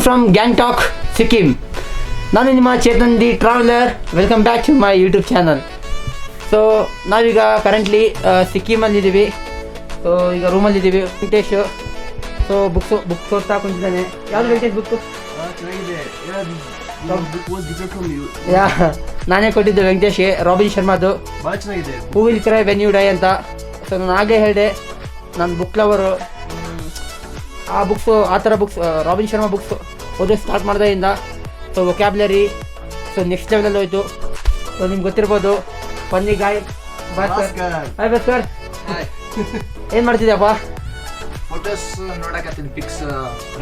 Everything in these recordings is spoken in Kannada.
ಫ್ರಮ್ ಗ್ಯಾಂಗ್ಟಾಕ್ ಸಿಕ್ಕಿಂ. ನಾನು ನಿಮ್ಮ Chetan the traveller. Welcome back to my YouTube channel. So ನಾವೀಗ ಕರೆಂಟ್ಲಿ ಸಿಕ್ಕಿಮಲ್ಲಿದ್ದೀವಿ. ಸೊ ಈಗ ರೂಮಲ್ಲಿದ್ದೀವಿ. ವೆಂಕಟೇಶ್ ಸೊ ಬುಕ್ಸ್ ಓದ್ತಾ ಕುಂತಿದ್ದಾನೆ. ಯಾವುದು ವೆಂಕಟೇಶ್ ಬುಕ್ಕು? ನಾನೇ ಕೊಟ್ಟಿದ್ದು ವೆಂಕಟೇಶ್ಗೆ, ರಾಬಿನ್ ಶರ್ಮಾದು. Who will cry when you die ಅಂತ. ಸೊ ನಾನು ಆಗಲೇ ಹೇಳಿದೆ ನಾನು ಬುಕ್ ಲವರು. ಆ ಬುಕ್ಸು, ಆ ಥರ ಬುಕ್ಸ್, ರಾಬಿನ್ ಶರ್ಮಾ ಬುಕ್ಸ್ ಓದೋದು ಸ್ಟಾರ್ಟ್ ಮಾಡಿದಾಗಿಂದ ಸೊ ವೊಕ್ಯಾಬ್ಲರಿ ಸೊ ನೆಕ್ಸ್ಟ್ ಲೆವೆಲಲ್ಲಿ ಹೋಯಿತು. ಸೊ ನಿಮ್ಗೆ ಗೊತ್ತಿರ್ಬೋದು funny guy Bhaskar. Hi Bhaskar, ಏನು ಮಾಡ್ತಿದ್ಯಪ್ಪ? ಫೋಟೋಸ್ ನೋಡಕತ್ತೀನಿ, ಪಿಕ್ಸ್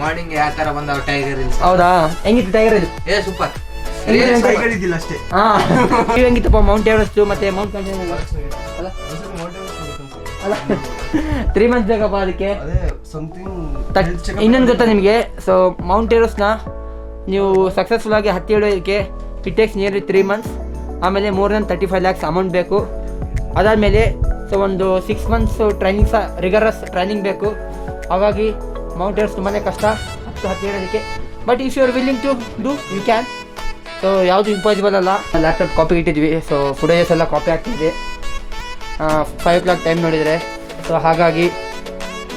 ಮಾರ್ನಿಂಗ್ ಯಾವ ಥರ ಬಂದಾವ ಟೈಗರ್ ಇಲ್ಲಿ. ಹೌದಾ, ಹೆಂಗಿತ್ತು ಟೈಗರ್ ಇಲ್ಲಿ? ಸೂಪರ್. ಇದ್ದಿಲ್ಲ ಅಷ್ಟೇ. ಹಾಂ, ನೀವು ಹೆಂಗಿತ್ತಪ್ಪ ಮೌಂಟ್ ಎವರೆಸ್ಟು ಮತ್ತು ಮೌಂಟ್ ಕಂಚನ ಅಲ್ಲ 3 months ಬೇಕಪ್ಪ ಅದಕ್ಕೆ. ಇನ್ನೊಂದು ಗೊತ್ತಾ ನಿಮಗೆ? ಸೊ ಮೌಂಟ್ ಎವರೆಸ್ಟ್ನ ನೀವು ಸಕ್ಸಸ್ಫುಲ್ ಆಗಿ ಹತ್ತಿ ಹಿಡಿಯೋದಕ್ಕೆ ಇಟ್ ಟೇಕ್ಸ್ ನಿಯರ್ಲಿ 3 months. ಆಮೇಲೆ more than 35 lakhs ಅಮೌಂಟ್ ಬೇಕು. ಅದಾದಮೇಲೆ ಸೊ ಒಂದು 6 months ಟ್ರೈನಿಂಗ್ ರಿಗರಸ್ ಟ್ರೈನಿಂಗ್ ಬೇಕು. ಹಾಗಾಗಿ ಮೌಂಟ್ ಎವರೆಸ್ಟ್ ತುಂಬಾ ಕಷ್ಟ ಹತ್ತಿ ಹಿಡಿಯೋದಕ್ಕೆ. But if you are willing to do you can. So ಯಾವುದು ಇಂಪಾಸಿಬಲ್ ಅಲ್ಲ. ಲ್ಯಾಪ್ಟಾಪ್ ಕಾಪಿ ಇಟ್ಟಿದ್ವಿ. ಸೊ ಫುಟೇಜಸ್ ಎಲ್ಲ ಕಾಪಿ ಆಗ್ತಿದೆ. 5 o'clock ಟೈಮ್ ನೋಡಿದರೆ. ಸೊ ಹಾಗಾಗಿ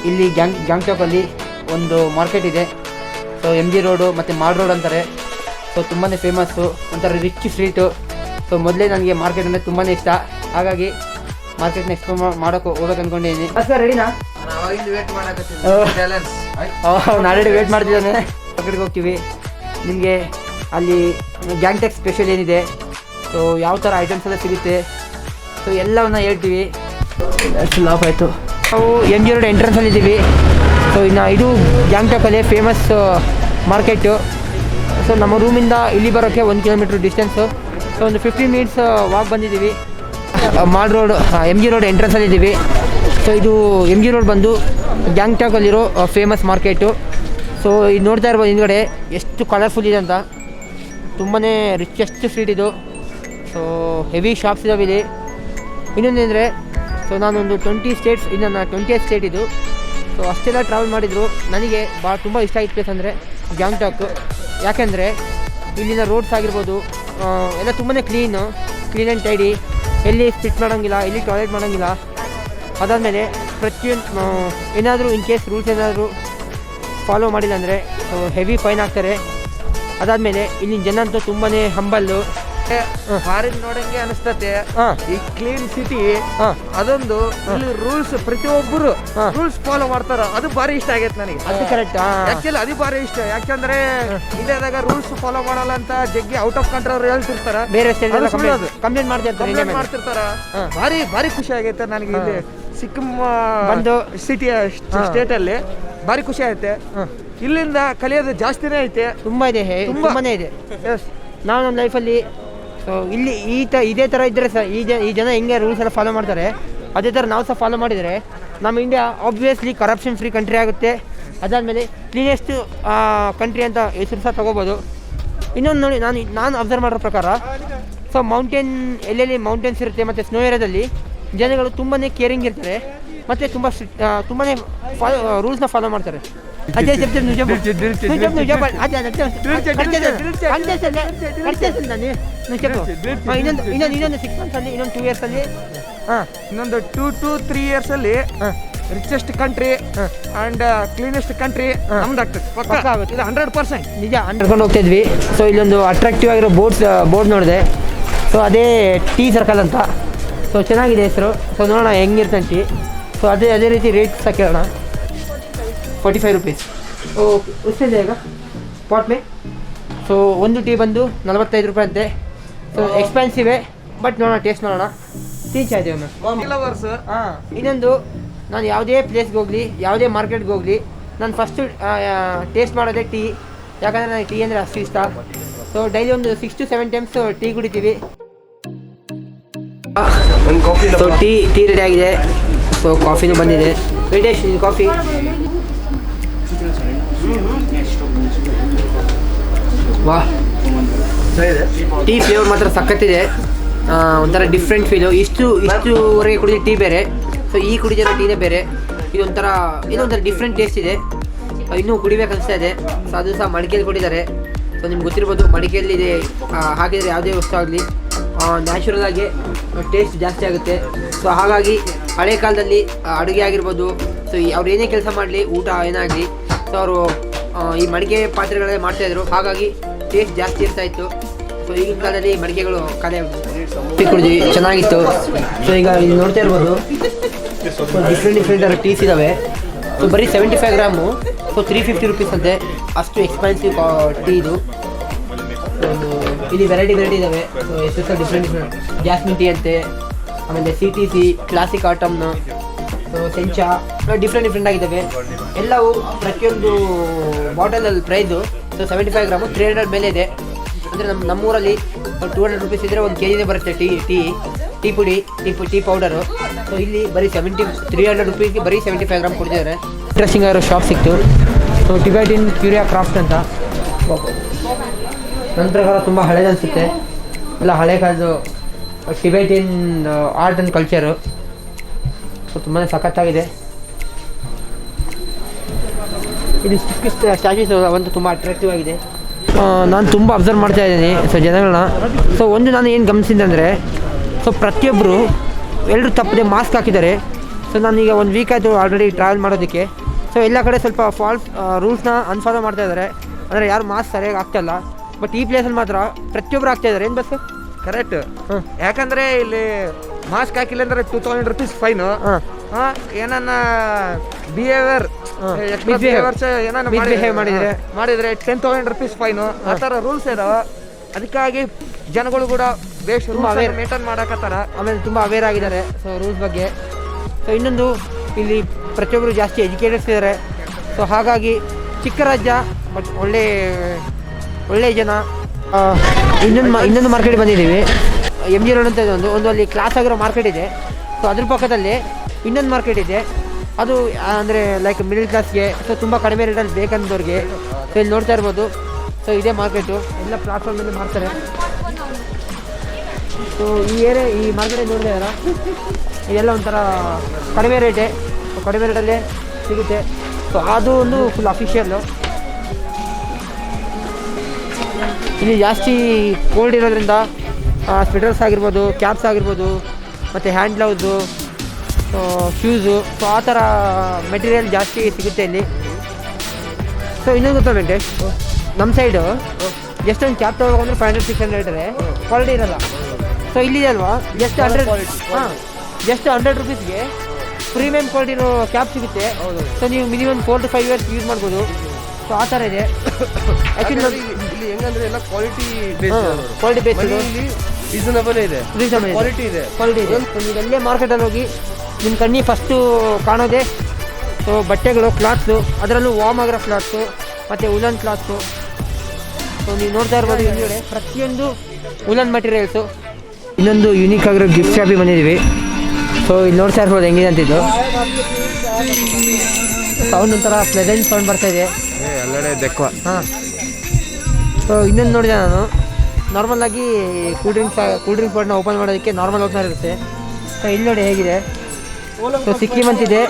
ಇಲ್ಲಿ ಗ್ಯಾಂಗ್ಟಾಕಲ್ಲಿ ಒಂದು ಮಾರ್ಕೆಟ್ ಇದೆ. ಸೊ MG ರೋಡು ಮತ್ತು ಮಾಡ್ ರೋಡ್ ಅಂತಾರೆ. ಸೊ ತುಂಬಾ ಫೇಮಸ್ಸು, ಒಂಥರ ರಿಚ್ ಸ್ಟ್ರೀಟು. ಸೊ ಮೊದಲೇ ನನಗೆ ಮಾರ್ಕೆಟ್ ಅಂದರೆ ತುಂಬಾ ಇಷ್ಟ. ಹಾಗಾಗಿ ಮಾರ್ಕೆಟ್ನ ಎಕ್ಸ್ಪ್ಲೋರ್ ಮಾಡೋಕೆ ಹೋಗ್ಬೇಕು ಅಂದ್ಕೊಂಡಿದ್ದೀನಿ. ಸರ್ ರೆಡಿನಾ? ನಾಳೆ ವೇಟ್ ಮಾಡ್ತಿದ್ದಾನೆ. ಮಾರ್ಕೆಟ್ಗೆ ಹೋಗ್ತೀವಿ. ನಿಮಗೆ ಅಲ್ಲಿ ಗ್ಯಾಂಗ್ಟಾಕ್ ಸ್ಪೆಷಲ್ ಏನಿದೆ, ಸೊ ಯಾವ ಥರ ಐಟಮ್ಸ್ ಎಲ್ಲ ಸಿಗುತ್ತೆ, ಸೊ ಎಲ್ಲವನ್ನ ಹೇಳ್ತೀವಿ. ಲಾಫ್ ಆಯಿತು. ನಾವು MG ರೋಡ್ ಎಂಟ್ರೆನ್ಸಲ್ಲಿ ಇದ್ದೀವಿ. ಸೊ ಇನ್ನು ಇದು ಗ್ಯಾಂಗ್ಟಾಕಲ್ಲೇ ಫೇಮಸ್ ಮಾರ್ಕೆಟು. ಸೊ ನಮ್ಮ ರೂಮಿಂದ ಇಲ್ಲಿ ಬರೋಕ್ಕೆ 1 kilometer ಡಿಸ್ಟೆನ್ಸು. ಸೊ ಒಂದು 15 minutes ವಾಕ್ ಬಂದಿದ್ದೀವಿ. ಮಾಡ್ ರೋಡ್ MG ರೋಡ್ ಎಂಟ್ರೆನ್ಸಲ್ಲಿ ಇದ್ದೀವಿ. ಸೊ ಇದು MG ರೋಡ್ ಬಂದು ಗ್ಯಾಂಗ್ಟಾಕಲ್ಲಿರೋ ಫೇಮಸ್ ಮಾರ್ಕೆಟು. ಸೊ ಇದು ನೋಡ್ತಾ ಇರ್ಬೋದು ಹಿಂದ್ಗಡೆ ಎಷ್ಟು ಕಲರ್ಫುಲ್ ಇದೆ ಅಂತ. ತುಂಬಾ ರಿಚೆಸ್ಟ್ ಸ್ಟ್ರೀಟ್ ಇದು. ಸೊ ಹೆವಿ ಶಾಪ್ಸ್ ಇದಾವೆ ಇಲ್ಲಿ. ಇನ್ನೊಂದೇಂದರೆ ಸೊ ನಾನೊಂದು 20 states, ಇನ್ನು 20th ಸ್ಟೇಟ್ ಇದು. ಸೊ ಅಷ್ಟೆಲ್ಲ ಟ್ರಾವೆಲ್ ಮಾಡಿದರು. ನನಗೆ ತುಂಬ ಇಷ್ಟ ಆಗಿದ್ದ ಪ್ಲೇಸ್ ಅಂದರೆ ಗ್ಯಾಂಗ್ಟಾಕ್. ಯಾಕೆಂದರೆ ಇಲ್ಲಿನ ರೋಡ್ಸ್ ಆಗಿರ್ಬೋದು ಎಲ್ಲ ತುಂಬಾ ಕ್ಲೀನ್ ಆ್ಯಂಡ್ ಟೈಡಿ. ಎಲ್ಲಿ ಸ್ಪಿಟ್ ಮಾಡೋಂಗಿಲ್ಲ, ಎಲ್ಲಿ ಟಾಯ್ಲೆಟ್ ಮಾಡೋಂಗಿಲ್ಲ. ಅದಾದಮೇಲೆ ಪ್ರತಿಯೊಂದು ಏನಾದರೂ ಇನ್ ಕೇಸ್ ರೂಲ್ಸ್ ಏನಾದರೂ ಫಾಲೋ ಮಾಡಿಲ್ಲ ಅಂದರೆ ಹೆವಿ ಫೈನ್ ಆಗ್ತಾರೆ. ಅದಾದಮೇಲೆ ಇಲ್ಲಿನ ಜನ ಅಂತೂ ತುಂಬಾ ಹಂಬಲ್ಲು. ಫಾರಿನ್ ನೋಡಂಗೆ ಅನಿಸ್ತತೆ. ಈ ಕ್ಲೀನ್ ಸಿಟಿ ಅದೊಂದು ಇಲ್ಲಿ ರೂಲ್ಸ್ ಪ್ರತಿಯೊಬ್ಬರು ರೂಲ್ಸ್ ಫಾಲೋ ಮಾಡ್ತಾರ. ಅದು ಭಾರಿ ಇಷ್ಟ ಆಗೈತೆ ನನಗೆ. ಅದು ಕರೆಕ್ಟ್. ಆಕ್ಚುಲಿ ಅದು ಭಾರಿ ಇಷ್ಟ. ಯಾಕಂದ್ರೆ ಇಂಡಿಯಾದಾಗ ರೂಲ್ಸ್ ಫಾಲೋ ಮಾಡಲ್ಲ ಅಂತ ಜಗ್ಗಿ ಔಟ್ ಆಫ್ ಕಂಟ್ರಿ ಅವ್ರು ಹೇಳ್ತಿರ್ತಾರ. ಬೇರೆ ಕಂಪ್ಲೇಂಟ್ ಮಾಡ್ತಿರ್ತಾರ. ಭಾರಿ ಖುಷಿ ಆಗೈತೆ ನನಗೆ. ಇಲ್ಲಿ ಸಿಕ್ಕಿಂ ಒಂದು ಸಿಟಿ ಸ್ಟೇಟ್ ಅಲ್ಲಿ ಭಾರಿ ಖುಷಿ ಆಗುತ್ತೆ. ಇಲ್ಲಿಂದ ಕಲಿಯೋದು ಜಾಸ್ತಿನೇ ಐತೆ. ತುಂಬಾ ಇದೆ. ನಾವು ನಮ್ಮ ಲೈಫಲ್ಲಿ ಸೊ ಇಲ್ಲಿ ಇದೇ ಥರ ಇದ್ದರೆ ಸರ್ ಈ ಜನ ಹೆಂಗೆ ರೂಲ್ಸ್ ಎಲ್ಲ ಫಾಲೋ ಮಾಡ್ತಾರೆ ಅದೇ ಥರ ನಾವು ಸಹ ಫಾಲೋ ಮಾಡಿದರೆ ನಮ್ಮ India obviously corruption free country ಆಗುತ್ತೆ. ಅದಾದಮೇಲೆ ಕ್ಲೀನೆಸ್ಟ್ ಕಂಟ್ರಿ ಅಂತ ಹೆಸರು ಸಹ ತೊಗೋಬೋದು. ಇನ್ನೊಂದು ನೋಡಿ, ನಾನು ಅಬ್ಸರ್ವ್ ಮಾಡೋ ಪ್ರಕಾರ ಸೊ ಎಲ್ಲೆಲ್ಲಿ ಮೌಂಟೇನ್ಸ್ ಇರುತ್ತೆ ಮತ್ತು ಸ್ನೋ ಏರಿಯಾದಲ್ಲಿ ಜನಗಳು ತುಂಬಾ ಕೇರಿಂಗ್ ಇರ್ತಾರೆ ಮತ್ತು ತುಂಬಾ ರೂಲ್ಸ್ನ ಫಾಲೋ ಮಾಡ್ತಾರೆ. ಅದೇ ಇನ್ನೊಂದು 6 months ಅಲ್ಲಿ, ಇನ್ನೊಂದು 2 years ಅಲ್ಲಿ, ಇನ್ನೊಂದು 2 to 3 years ಅಲ್ಲಿ richest country and cleanest country ನಮ್ದಾಗ್ತದೆ. ಪಕ್ಕ ಆಗುತ್ತೆ ಇದು 100% ನಿಜ. ಅಂಡ್ಕೊಂಡು ಹೋಗ್ತಾ ಇದ್ವಿ. ಸೊ ಇಲ್ಲೊಂದು ಅಟ್ರಾಕ್ಟಿವ್ ಆಗಿರೋ ಬೋರ್ಡ್ ನೋಡಿದೆ. ಸೊ ಅದೇ ಟೀ ಸರ್ಕಲ್ ಅಂತ. ಸೊ ಚೆನ್ನಾಗಿದೆ ಹೆಸರು. ಸೊ ನೋಡೋಣ ಹೆಂಗಿರ್ತಂತ ಟೀ. ಸೊ ಅದೇ ರೀತಿ ರೇಟ್ ಸಹ ಕೇಳೋಣ. 45 rupees. ಓಕೆ, ಉಸ್ತಿದೆ ಈಗ ಪಾಟ್ ಮೇ. ಸೊ ಒಂದು ಟೀ ಬಂದು 45 ರೂಪಾಯಿ ಅಂತೆ. ಸೊ ಎಕ್ಸ್ಪೆನ್ಸಿವೆ, ಬಟ್ ನೋಡೋಣ, ಟೇಸ್ಟ್ ನೋಡೋಣ. ಟೀ ಚಾಯ್ದೆ ಲವರ್ಸ್. ಇನ್ನೊಂದು, ನಾನು ಯಾವುದೇ ಪ್ಲೇಸ್ಗೆ ಹೋಗಲಿ, ಯಾವುದೇ ಮಾರ್ಕೆಟ್ಗೆ ಹೋಗಲಿ, ನಾನು ಫಸ್ಟು ಟೇಸ್ಟ್ ಮಾಡೋದೇ ಟೀ. ಯಾಕಂದರೆ ನನಗೆ ಟೀ ಅಂದರೆ ಅಷ್ಟು ಇಷ್ಟ. ಸೊ ಡೈಲಿ ಒಂದು 6 to 7 times ಟೀ ಕುಡಿತೀವಿ. ಸೊ ಟೀ ರೆಡಿ ಆಗಿದೆ. ಸೊ ಕಾಫಿನೂ ಬಂದಿದೆ. ವೆಂಕಟೇಶ್, ಇದು ಕಾಫಿ. ವಾ, ಟೀ ಫ್ಲೇವರ್ ಮಾತ್ರ ಸಖತ್ತಿದೆ. ಒಂಥರ ಡಿಫ್ರೆಂಟ್ ಫೀಲು. ಇಷ್ಟುವರೆಗೆ ಕುಡಿದ ಟೀ ಬೇರೆ. ಸೊ ಈ ಕುಡಿದಿರೋ ಟೀನೇ ಬೇರೆ. ಇದೊಂಥರ ಡಿಫ್ರೆಂಟ್ ಟೇಸ್ಟ್ ಇದೆ. ಇನ್ನೂ ಕುಡಿಬೇಕು ಅನಿಸ್ತಾ ಇದೆ. ಸೊ ಅದು ಸಹ ಮಡಿಕೆಯಲ್ಲಿ ಕೊಟ್ಟಿದ್ದಾರೆ. ಸೊ ನಿಮ್ಗೆ ಗೊತ್ತಿರ್ಬೋದು ಮಡಿಕೆಯಲ್ಲಿ ಇದೆ ಹಾಕಿದರೆ ಯಾವುದೇ ವಸ್ತು ಆಗಲಿ ನ್ಯಾಚುರಲ್ ಆಗಿ ಟೇಸ್ಟ್ ಜಾಸ್ತಿ ಆಗುತ್ತೆ. ಸೊ ಹಾಗಾಗಿ ಹಳೆ ಕಾಲದಲ್ಲಿ ಅಡುಗೆ ಆಗಿರ್ಬೋದು, ಸೊ ಅವ್ರು ಏನೇ ಕೆಲಸ ಮಾಡಲಿ, ಊಟ ಏನಾಗಲಿ, ಸೊ ಅವರು ಈ ಮಡಿಕೆ ಪಾತ್ರೆಗಳಲ್ಲೇ ಮಾಡ್ತಾಯಿದ್ರು. ಹಾಗಾಗಿ ಟೇಸ್ಟ್ ಜಾಸ್ತಿ ಇರ್ತಾಯಿತ್ತು. ಸೊ ಈಗಿನ ಕಾಲದಲ್ಲಿ ಮಡಿಕೆಗಳು ಖಾಲಿ ಕುಡಿದ್ವಿ, ಚೆನ್ನಾಗಿತ್ತು. ಸೊ ಈಗ ಇಲ್ಲಿ ನೋಡ್ತಾ ಇರ್ಬೋದು ಡಿಫ್ರೆಂಟ್ ಟೀಸ್ ಇದ್ದಾವೆ. ಸೊ ಬರೀ 75 ಗ್ರಾಮು, ಸೊ 350 ರುಪೀಸ್ ಅಂತೆ. ಅಷ್ಟು ಎಕ್ಸ್ಪೆನ್ಸಿವ್ ಟೀ ಇದು. ಇಲ್ಲಿ ವೆರೈಟಿ ಇದ್ದಾವೆ. ಸೊ ಎಷ್ಟು ಡಿಫ್ರೆಂಟ್ ಜಾಸ್ಮಿನ್ ಟೀ ಅಂತೆ, ಆಮೇಲೆ CTC, ಕ್ಲಾಸಿಕ್ ಆಟಮ್ನ, ಸೊ ಸೆಂಚಾ, ಡಿಫ್ರೆಂಟ್ ಆಗಿದ್ದಾವೆ ಎಲ್ಲವೂ. ಪ್ರತಿಯೊಂದು ಬಾಟಲಲ್ಲಿ ಪ್ರೈಸು ಸೊ 75 ಗ್ರಾಮು 300 ಮೇಲೆ ಇದೆ. ಅಂದರೆ ನಮ್ಮೂರಲ್ಲಿ 200 ರುಪೀಸ್ ಇದ್ದರೆ 1 kg ಬರುತ್ತೆ ಟೀ ಪುಡಿ, ಟೀ ಪೌಡರು. ಸೊ ಇಲ್ಲಿ ಬರೀ 300 ರುಪೀಸ್ಗೆ ಬರೀ 75 ಗ್ರಾಮ್ ಕೊಡ್ತಿದ್ದಾರೆ. ಇಂಟ್ರೆಸ್ಟಿಂಗ್ ಆಗಿರೋ ಶಾಪ್ ಸಿಕ್ತು. ಸೊ ಟಿಬೆಟಿನ್ ಕ್ಯೂರಿಯಾ ಕ್ರಾಫ್ಟ್ ಅಂತ. ನನ್ನ ಪ್ರಕಾರ ತುಂಬ ಹಳೇದು ಅನಿಸುತ್ತೆ. ಎಲ್ಲ ಹಳೆ ಕಾಲದ್ದು Tibetan art and culture. So ತುಂಬಾ ಸಖತ್ತಾಗಿದೆ. ಇಲ್ಲಿ ಸ್ಟ್ಯಾಚ್ಯೂಸ್ ಒಂದು ತುಂಬ ಅಟ್ರಾಕ್ಟಿವ್ ಆಗಿದೆ. ನಾನು ತುಂಬ ಅಬ್ಸರ್ವ್ ಮಾಡ್ತಾ ಇದ್ದೀನಿ ಸೊ ಜನಗಳನ್ನ. ಸೊ ಒಂದು ನಾನು ಏನು ಗಮನಿಸಿದೆ ಅಂದರೆ, ಸೊ ಪ್ರತಿಯೊಬ್ಬರು ಎಲ್ಲರೂ ತಪ್ಪದೆ ಮಾಸ್ಕ್ ಹಾಕಿದ್ದಾರೆ. ಸೊ ನಾನೀಗ 1 ವೀಕ್ ಆಯಿತು ಆಲ್ರೆಡಿ ಟ್ರಾವೆಲ್ ಮಾಡೋದಕ್ಕೆ. ಸೊ ಎಲ್ಲ ಕಡೆ ಸ್ವಲ್ಪ ಫಾಲ್ಸ್ ರೂಲ್ಸ್ನ ಅನ್ಫಾಲೋ ಮಾಡ್ತಾ ಇದ್ದಾರೆ. ಅಂದರೆ ಯಾರು ಮಾಸ್ಕ್ ಸರಿಯಾಗಿ ಆಗ್ತಾಯಿಲ್ಲ. ಬಟ್ ಈ ಪ್ಲೇಸಲ್ಲಿ ಮಾತ್ರ ಪ್ರತಿಯೊಬ್ಬರು ಆಗ್ತಾಯಿದ್ದಾರೆ. ಏನು ಬಸ್ ಕರೆಕ್ಟ್. ಯಾಕಂದರೆ ಇಲ್ಲಿ ಮಾಸ್ಕ್ ಹಾಕಿಲ್ಲ ಅಂದರೆ 2000 ರುಪೀಸ್ ಫೈನು. ಏನನ್ನ ಬಿಹೇವಿಯರ್ ಮಾಡಿದರೆ 10,000 ರುಪೀಸ್ ಫೈನು. ಆ ಥರ ರೂಲ್ಸ್ ಇದಾವೆ. ಅದಕ್ಕಾಗಿ ಜನಗಳು ಕೂಡ ತುಂಬ ಅವೇರ್ ಮೇಂಟೈನ್ ಮಾಡಕತ್ತಾರ. ಆಮೇಲೆ ತುಂಬ ಅವೇರ್ ಆಗಿದ್ದಾರೆ ಸೊ ರೂಲ್ಸ್ ಬಗ್ಗೆ. ಸೊ ಇನ್ನೊಂದು ಇಲ್ಲಿ ಪ್ರತಿಯೊಬ್ಬರು ಜಾಸ್ತಿ ಎಜುಕೇಟೆಡ್ಸ್ ಇದ್ದಾರೆ. ಸೊ ಹಾಗಾಗಿ ಚಿಕ್ಕ ರಾಜ್ಯ ಬಟ್ ಒಳ್ಳೆ ಜನ. ಇನ್ನೊಂದು ಮಾರ್ಕೆಟ್ ಬಂದಿದ್ದೀವಿ. MG ರೋಡ್ ಅಂತ ಒಂದು ಅಲ್ಲಿ ಕ್ಲಾಸ್ ಆಗಿರೋ ಮಾರ್ಕೆಟ್ ಇದೆ. ಸೊ ಅದ್ರ ಪಕ್ಕದಲ್ಲಿ ಇನ್ನೊಂದು ಮಾರ್ಕೆಟ್ ಇದೆ. ಅದು ಅಂದರೆ ಲೈಕ್ ಮಿಡಲ್ ಕ್ಲಾಸ್ಗೆ, ಸೊ ತುಂಬ ಕಡಿಮೆ ರೇಟಲ್ಲಿ ಬೇಕಂದವ್ರಿಗೆ. ಸೊ ಇಲ್ಲಿ ನೋಡ್ತಾ ಇರ್ಬೋದು. ಸೊ ಇದೇ ಮಾರ್ಕೆಟು, ಎಲ್ಲ ಪ್ಲಾಟ್ಫಾರ್ಮಲ್ಲಿ ಮಾಡ್ತಾರೆ. ಸೊ ಈ ಮಾರ್ಕೆಟಲ್ಲಿ ನೋಡ್ತಾ ಇದ್ದಾರ, ಇದೆಲ್ಲ ಒಂಥರ ಕಡಿಮೆ ರೇಟೇ. ಸೊ ಕಡಿಮೆ ರೇಟಲ್ಲೇ ಸಿಗುತ್ತೆ. ಸೊ ಅದು ಒಂದು ಫುಲ್ ಅಫಿಷಿಯಲ್ಲು. ಇಲ್ಲಿ ಜಾಸ್ತಿ ಕೋಲ್ಡ್ ಇರೋದ್ರಿಂದ ಸ್ವೆಟರ್ಸ್ ಆಗಿರ್ಬೋದು, ಕ್ಯಾಪ್ಸ್ ಆಗಿರ್ಬೋದು, ಮತ್ತು ಹ್ಯಾಂಡ್ ಗ್ಲೌಸು, ಶೂಸು, ಸೊ ಆ ಥರ ಮೆಟೀರಿಯಲ್ ಜಾಸ್ತಿ ಸಿಗುತ್ತೆ ಇಲ್ಲಿ. ಸೊ ಇನ್ನೊಂದು ಗೊತ್ತಾ ವೆಂಕಟೇಶ್, ನಮ್ಮ ಸೈಡು ಎಷ್ಟೊಂದು ಕ್ಯಾಪ್ ತೊಗೊಬೇಕಂದ್ರೆ 500-600 ಹೇಳ್ತಾರೆ, ಕ್ವಾಲಿಟಿ ಇರೋಲ್ಲ. ಸೊ ಇಲ್ಲಿದೆ ಅಲ್ವಾ, ಜಸ್ಟ್ 100 ರುಪೀಸ್ಗೆ ಪ್ರೀಮಿಯಮ್ ಕ್ವಾಲಿಟಿ ಇರೋ ಕ್ಯಾಪ್ ಸಿಗುತ್ತೆ. ಸೊ ನೀವು ಮಿನಿಮಮ್ 4 to 5 years ಯೂಸ್ ಮಾಡ್ಬೋದು. ಸೊ ಆ ಥರ ಇದೆ. ಆ್ಯಕ್ಚುಲಿ ಇಲ್ಲಿ ಹೆಂಗಂದ್ರೆ ಎಲ್ಲ ಕ್ವಾಲಿಟಿ ಬೇಸ್ ರೀಸನಬಲ್ ಇದೆ, ಕ್ವಾಲಿಟಿ ಇದೆ. ಸೊ ನೀವೆಲ್ಲೇ ಮಾರ್ಕೆಟಲ್ಲಿ ಹೋಗಿ ನಿಮ್ಮ ಕಣ್ಣಿ ಫಸ್ಟು ಕಾಣೋದೇ ಸೊ ಬಟ್ಟೆಗಳು, ಕ್ಲಾತ್ಸು, ಅದರಲ್ಲೂ ವಾರ್ಮ್ ಆಗಿರೋ ಕ್ಲಾತ್ಸು ಮತ್ತು ಉಲನ್ ಕ್ಲಾತ್ಸು. ಸೊ ನೀವು ನೋಡ್ತಾ ಇರ್ಬೋದು ಹಿಂದುಗಡೆ ಪ್ರತಿಯೊಂದು ಉಲನ್ ಮಟೀರಿಯಲ್ಸು. ಇನ್ನೊಂದು ಯುನೀಕ್ ಆಗಿರೋ ಗಿಫ್ಟ್ ಶಾಪಿಗೆ ಬಂದಿದ್ದೀವಿ. ಸೊ ಇಲ್ಲಿ ನೋಡ್ತಾ ಇರ್ಬೋದು ಹೆಂಗಿದೆ ಅಂತಿದ್ದು. ಸೌಂಡ್ ಒಂಥರ ಪ್ಲೆಸೆಂಟ್ ಸೌಂಡ್ ಬರ್ತಾಯಿದೆ ಎಲ್ಲೆಡೆ ದೆಕ್ವ. ಸೊ ಇನ್ನೊಂದು ನೋಡಿದೆ ನಾನು, ನಾರ್ಮಲಾಗಿ ಕೂಲ್ ಡ್ರಿಂಕ್ಸ್ ಬಾಟ್ನ ಓಪನ್ ಮಾಡೋದಕ್ಕೆ ನಾರ್ಮಲ್ ಓಪನರ್ ಇರುತ್ತೆ. ಸೊ ಇಲ್ಲಿ ನೋಡಿ ಹೇಗಿದೆ. ಸೊ ಸಿಕ್ಕಿಮ್ ಅಂತಿದೆ.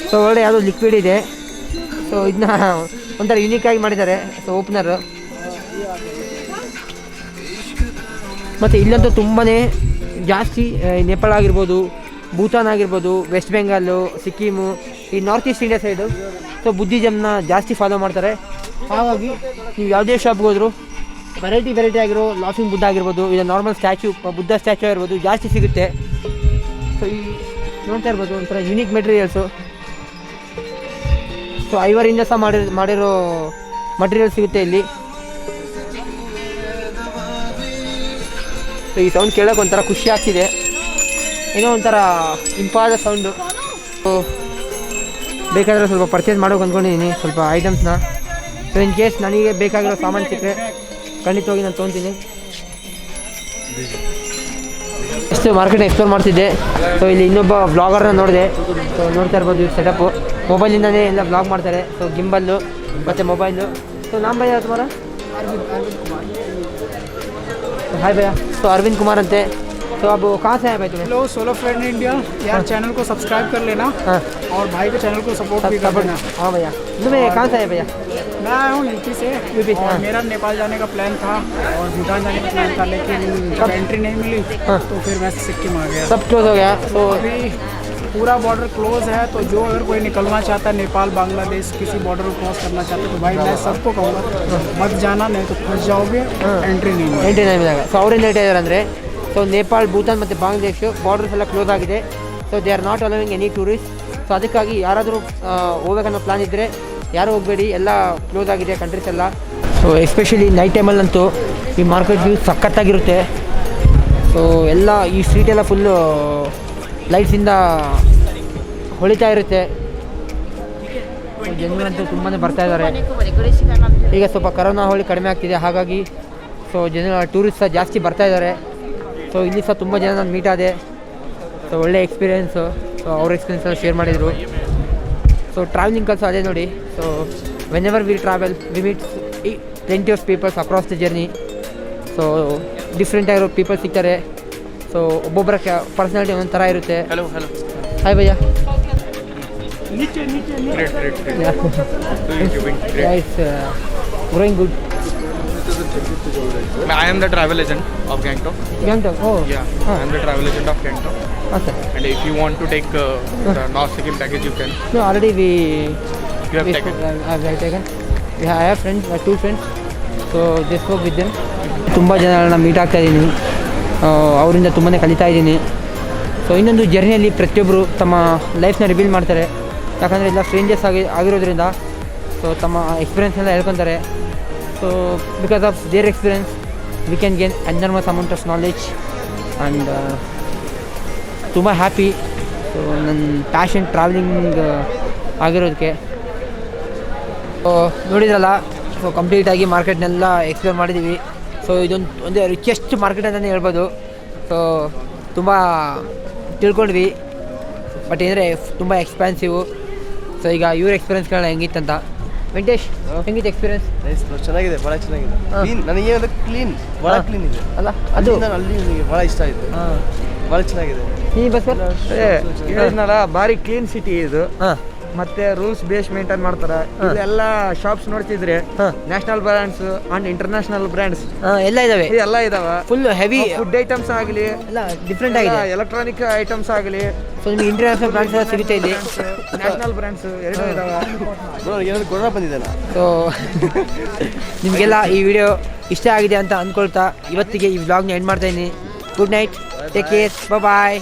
ಸೊ ಒಳ್ಳೆ ಯಾವುದೋ ಲಿಕ್ವಿಡ್ ಇದೆ. ಸೊ ಇದನ್ನ ಒಂಥರ ಯುನೀಕಾಗಿ ಮಾಡಿದ್ದಾರೆ. ಸೊ ಓಪನರು ಮತ್ತು ಇಲ್ಲಂತೂ ತುಂಬಾ ಜಾಸ್ತಿ ನೇಪಾಳ ಆಗಿರ್ಬೋದು, ಭೂತಾನ್ ಆಗಿರ್ಬೋದು, ವೆಸ್ಟ್ ಬೆಂಗಾಲು, ಸಿಕ್ಕಿಮು, ಈ north east India side so ಬುದ್ಧಿಸಮ್ನ ಜಾಸ್ತಿ ಫಾಲೋ ಮಾಡ್ತಾರೆ. ಹಾಗಾಗಿ ನೀವು ಯಾವುದೇ ಶಾಪ್ಗೆ ಹೋದರೂ ವೆರೈಟಿ ಆಗಿರೋ ಲಾಫಿಂಗ್ ಬುದ್ಧ ಆಗಿರ್ಬೋದು, ಇದು ನಾರ್ಮಲ್ ಸ್ಟ್ಯಾಚ್ಯೂ, ಬುದ್ಧ ಸ್ಟ್ಯಾಚ್ಯೂ ಆಗಿರ್ಬೋದು ಜಾಸ್ತಿ ಸಿಗುತ್ತೆ. ಸೊ ಈ ನೋಡ್ತಾ ಇರ್ಬೋದು ಒಂಥರ ಯುನೀಕ್ ಮೆಟೀರಿಯಲ್ಸು. ಸೊ ಐವರಿಂದ ಸಹ ಮಾಡಿರೋ ಮಟೀರಿಯಲ್ ಸಿಗುತ್ತೆ ಇಲ್ಲಿ. ಸೊ ಈ ಸೌಂಡ್ ಕೇಳೋಕೆ ಒಂಥರ ಖುಷಿ ಆಗ್ತಿದೆ, ಏನೋ ಒಂಥರ ಇಂಪಾದ ಸೌಂಡು. ಸೊ ಬೇಕಾದರೆ ಸ್ವಲ್ಪ ಪರ್ಚೇಸ್ ಮಾಡೋಕೆ ಅಂದ್ಕೊಂಡಿದ್ದೀನಿ ಸ್ವಲ್ಪ ಐಟಮ್ಸ್ನ. ಸೊ ಇನ್ ಕೇಸ್ ನನಗೆ ಬೇಕಾಗಿರೋ ಸಾಮಾನು ಸಿಕ್ಕರೆ ಖಂಡಿತವಾಗಿ ನಾನು ತೊಗೊತೀನಿ. ಎಷ್ಟು ಮಾರ್ಕೆಟ್ ಎಕ್ಸ್ಪ್ಲೋರ್ ಮಾಡ್ತಿದ್ದೆ. ಸೊ ಇಲ್ಲಿ ಇನ್ನೊಬ್ಬ ವ್ಲಾಗರ್ನ ನೋಡಿದೆ. ಸೊ ನೋಡ್ತಾ ಇರ್ಬೋದು ಇವ್ರ ಸೆಟಪ್ಪು, ಮೊಬೈಲಿಂದನೇ ಎಲ್ಲ ವ್ಲಾಗ್ ಮಾಡ್ತಾರೆ. ಸೊ ಗಿಂಬಲ್ಲು ಮತ್ತು ಮೊಬೈಲು. ಸೊ ನಾಮ್ ಭಯ್ಯ ತುಮಾರ ಹಾಯ್ ಭಯ್ಯ. ಸೊ ಅರವಿಂದ್ ಕುಮಾರ್ ಅಂತೆ. तो अब कहाँ से आए भाई तुम्हें? हेलो सोलो फ्रेंड इंडिया यार, चैनल को सब्सक्राइब कर लेना हाँ और भाई के चैनल को सपोर्ट भी कर देना। हाँ भैया, तुम्हें कहाँ से आए भैया? मैं आया हूँ यूपी से यूपी से, और हाँ। मेरा नेपाल जाने का प्लान था और भूटान जाने का प्लान था, लेकिन जब एंट्री नहीं मिली हाँ। तो फिर मैं सिक्किम आ गया। सब क्लोज हो गया तो अभी पूरा बॉर्डर क्लोज है, तो जो अगर कोई निकलना चाहता है नेपाल बांग्लादेश किसी बॉर्डर को क्रॉस करना चाहता है तो भाई मैं सबको कहूँगा मत जाना, नहीं तो फंस जाओगे, एंट्री नहीं मिलेगी। ಎಂಟ್ರಿ ಟೈಮ್ ಇದ್ದಾಗ. ಸೊ ಅವ್ರೇನು ಹೇಳ್ತಾ ಇದ್ದಾರೆ ಅಂದರೆ, ಸೊ ನೇಪಾಳ್, ಭೂತಾನ್ ಮತ್ತು ಬಾಂಗ್ಲಾದೇಶ್ ಬಾರ್ಡರ್ಸ್ ಎಲ್ಲ ಕ್ಲೋಸ್ ಆಗಿದೆ. So they are not allowing any tourist. So ಅದಕ್ಕಾಗಿ ಯಾರಾದರೂ ಹೋಗ್ಬೇಕನ್ನೋ ಪ್ಲಾನ್ ಇದ್ದರೆ ಯಾರೂ ಹೋಗಬೇಡಿ, ಎಲ್ಲ ಕ್ಲೋಸ್ ಆಗಿದೆ ಕಂಟ್ರೀಸ್ ಎಲ್ಲ. ಸೊ ಎಸ್ಪೆಷಲಿ ನೈಟ್ ಟೈಮಲ್ಲಂತೂ ಈ ಮಾರ್ಕೆಟ್ ವ್ಯೂ ಸಖತ್ತಾಗಿರುತ್ತೆ. ಸೊ ಎಲ್ಲ ಈ ಸ್ಟ್ರೀಟ್ ಎಲ್ಲ ಫುಲ್ಲು ಲೈಟ್ಸಿಂದ ಹೊಳಿತಾ ಇರುತ್ತೆ. ಜನಗಳಂತೂ ತುಂಬಾ ಬರ್ತಾ ಇದ್ದಾರೆ. ಈಗ ಸ್ವಲ್ಪ ಕರೋನಾ ಹೊಳಿ ಕಡಿಮೆ ಆಗ್ತಿದೆ, ಹಾಗಾಗಿ ಸೊ ಜನ ಟೂರಿಸ್ಟ್ ಸಹ ಜಾಸ್ತಿ ಬರ್ತಾ ಇದ್ದಾರೆ. ಸೊ ಇಲ್ಲಿ ಸಹ ತುಂಬ ಜನ ನಾನು ಮೀಟ್ ಆದೆ. ಸೊ ಒಳ್ಳೆ ಎಕ್ಸ್ಪೀರಿಯೆನ್ಸು. ಸೊ ಅವ್ರ ಎಕ್ಸ್ಪೀರಿಯೆನ್ಸ್ ಎಲ್ಲ ಶೇರ್ ಮಾಡಿದರು. ಸೊ ಟ್ರಾವೆಲಿಂಗ್ ಕಲ್ಸು ಅದೇ ನೋಡಿ. So whenever we travel we meet plenty of peoples across the journey. So different ಆಗಿರೋ ಪೀಪಲ್ ಸಿಗ್ತಾರೆ. ಸೊ ಒಬ್ಬೊಬ್ಬರ ಪರ್ಸನಾಲಿಟಿ ಒಂದೊಂದು ಥರ ಇರುತ್ತೆ. हेलो ಹಾಯ್ ಭಯ್ಯ. great doing great. It's growing good. I am the travel agent of Gangtok. Gangtok, oh. Yeah, I am the travel agent of Gangtok. Yes, sir. And if you want to take the North Sikkim package, you can. No, already You have taken. I have taken. I have friends, 2 friends. So just spoke with them. ತುಂಬ ಜನಗಳನ್ನ ಮೀಟ್ ಆಗ್ತಾ ಇದ್ದೀನಿ. ಅವರಿಂದ ತುಂಬಾ ಕಲಿತಾ ಇದ್ದೀನಿ. ಸೊ ಇನ್ನೊಂದು ಜರ್ನಿಯಲ್ಲಿ ಪ್ರತಿಯೊಬ್ಬರು ತಮ್ಮ ಲೈಫ್ನ ರಿವೀಲ್ ಮಾಡ್ತಾರೆ. ಯಾಕಂದರೆ ಎಲ್ಲ ಸ್ಟ್ರೇಂಜರ್ಸ್ ಆಗಿರೋದ್ರಿಂದ ಸೊ ತಮ್ಮ ಎಕ್ಸ್ಪೀರಿಯೆನ್ಸ್ನೆಲ್ಲ ಹೇಳ್ಕೊತಾರೆ. So because of their experience we can gain enormous amount of knowledge and ತುಂಬ ಹ್ಯಾಪಿ. ಸೊ ನನ್ನ ಪ್ಯಾಷನ್ ಟ್ರಾವೆಲಿಂಗ್ ಆಗಿರೋದಕ್ಕೆ. ಸೊ ನೋಡಿದ್ರಲ್ಲ, ಸೊ ಕಂಪ್ಲೀಟಾಗಿ ಮಾರ್ಕೆಟ್ನೆಲ್ಲ ಎಕ್ಸ್ಪ್ಲೋರ್ ಮಾಡಿದ್ದೀವಿ. ಸೊ ಒಂದು ರಿಚೆಸ್ಟ್ ಮಾರ್ಕೆಟ್ ಅಂತಲೇ ಹೇಳ್ಬೋದು. ಸೊ ತುಂಬ ತಿಳ್ಕೊಂಡ್ವಿ. ಬಟ್ ಏನಂದರೆ ತುಂಬ ಎಕ್ಸ್ಪೆನ್ಸಿವು. ಸೊ ಈಗ ಇವ್ರ ಎಕ್ಸ್ಪೀರಿಯೆನ್ಸ್ಗಳನ್ನ ಹೆಂಗಿತ್ತಂತ. ವೆಂಕಟೇಶ್, ಹೆಂಗಿತ್ತು ಎಕ್ಸ್ಪೀರಿಯೆನ್ಸ್? ಚೆನ್ನಾಗಿದೆ, ಭಾಳ ಚೆನ್ನಾಗಿದೆ. ಕ್ಲೀನ್, ನನಗೆ ಅದು ಕ್ಲೀನ್, ಭಾಳ ಕ್ಲೀನ್ ಇದೆ ಅಲ್ಲ ಅದು ಅದು ಅಲ್ಲಿ ನನಗೆ ಭಾಳ ಇಷ್ಟ ಆಯಿತು. ಹಾಂ, ಭಾಳ ಚೆನ್ನಾಗಿದೆ. ಈ ಬಸ್ ಹೇಳಿದ್ನಲ್ಲ, ಭಾರಿ ಕ್ಲೀನ್ ಸಿಟಿ ಇದು. ಹಾಂ ಮತ್ತೆ ರೂಲ್ಸ್ ಬೇಸ್ ಮೇಂಟೈನ್ ಮಾಡ್ತಾರೆ. ಇದೆಲ್ಲ ಶಾಪ್ಸ್ ನೋಡ್ತಿದ್ರೆ ಹಾಂ national brands and international brands ಹಾಂ ಎಲ್ಲ ಇದ್ದಾವೆ. ಎಲ್ಲ ಇದಾವ. ಫುಲ್ ಹೆವಿ ಫುಡ್ ಐಟಮ್ಸ್ ಆಗಲಿ, ಎಲ್ಲ ಡಿಫ್ರೆಂಟ್ ಆಗಿದೆ. ಎಲೆಕ್ಟ್ರಾನಿಕ್ ಐಟಮ್ಸ್ ಆಗಲಿ, ಸೊ ನಿಮಗೆ ಇಂಟರ್ನ್ಯಾಷನಲ್ ಬ್ರ್ಯಾಂಡ್ಸ್ ಎಲ್ಲ ಸಿಗುತ್ತೆ ಇಲ್ಲಿ. ನ್ಯಾಷನಲ್ ಬ್ರ್ಯಾಂಡ್ಸ್ ಎರಡೂ ಇದಾವ. ಏನಾದ್ರು ಕೊರೋನಾ ಬಂದಿದ್ದಾನ. ಸೊ ನಿಮಗೆಲ್ಲ ಈ ವಿಡಿಯೋ ಇಷ್ಟ ಆಗಿದೆ ಅಂತ ಅಂದ್ಕೊಳ್ತಾ ಇವತ್ತಿಗೆ ಈ ವ್ಲಾಗ್ನ ಎಂಡ್ ಮಾಡ್ತಾಯಿದ್ದೀನಿ. ಗುಡ್ ನೈಟ್, ಟೇಕ್ ಕೇರ್, ಬಾಯ್.